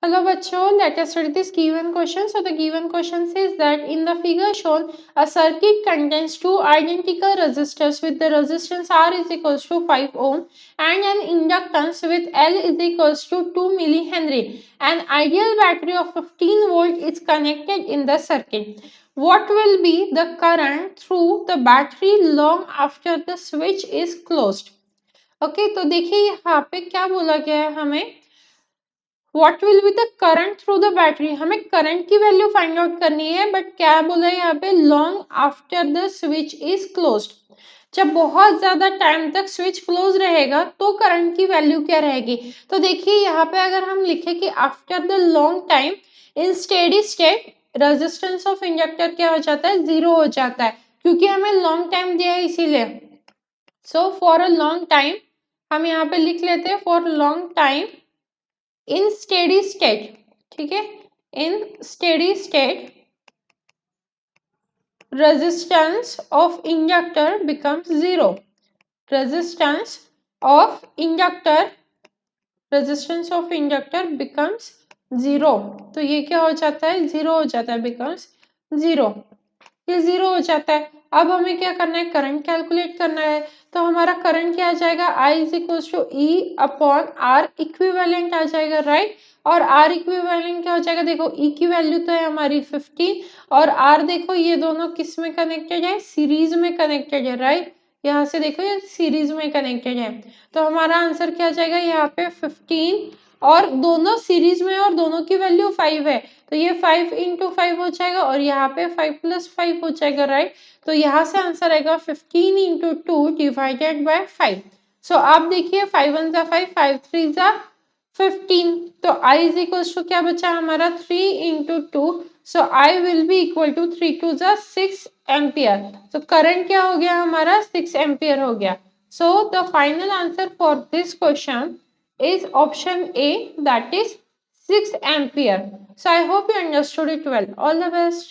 Hello bachcho, let us study this given question. So the given question says that in the figure shown, a circuit contains two identical resistors with the resistance R is equals to 5 ohm and an inductance with L is equals to 2 millihenry. An ideal battery of 15 volt is connected in the circuit. What will be the current through the battery long after the switch is closed? Okay तो देखिए यहाँ पे क्या बोला गया है हमें, what will be the current through the battery, हमें करंट की वैल्यू फाइंड आउट करनी है, बट क्या बोला है यहाँ पे, long after the switch is closed. जब बहुत ज्यादा टाइम तक स्विच क्लोज रहेगा तो करंट की वैल्यू क्या रहेगी। तो देखिए यहाँ पे अगर हम लिखे कि after the long time in steady state resistance of inductor क्या हो जाता है, जीरो हो जाता है, क्योंकि हमें लॉन्ग टाइम दिया है इसीलिए। So for a long time हम यहाँ पे लिख लेते हैं for long time in steady state, ठीक है, in steady state resistance of inductor becomes zero, resistance of inductor resistance of inductor becomes zero। तो ये क्या हो जाता है, जीरो हो जाता है, becomes zero, ये जीरो हो जाता है। अब हमें क्या करना है, करंट कैलकुलेट करना है। तो हमारा करंट क्या आ जाएगा, I is equal to E upon R equivalent आ जाएगा, राइट। और आर इक्विवेलेंट क्या हो जाएगा, देखो ई की वैल्यू तो है हमारी 15 और आर देखो ये दोनों किस में कनेक्टेड है, सीरीज में कनेक्टेड है, राइट। यहाँ से देखो ये सीरीज में कनेक्टेड है, तो हमारा आंसर क्या आ जाएगा यहाँ पे 15 और दोनों सीरीज में और दोनों की वैल्यू 5 है, तो ये 5 इंटू 5 हो जाएगा और यहाँ पे 5 प्लस 5 हो जाएगा, राइट। तो यहाँ से आंसर आएगा 15 इंटू 2 डिवाइडेड बाय 5। सो आप देखिए 5 1 जा 5, 5 3 जा 15, तो I इज इक्वल टू क्या बचा हमारा 3 into 2, so I will be equal to 3 2 जा 6 एम्पियर। तो करंट क्या हो गया हमारा, 6 एम्पियर हो गया। So the final answer for this question is option A, that is 6 ampere. So I hope you understood it well. All the best.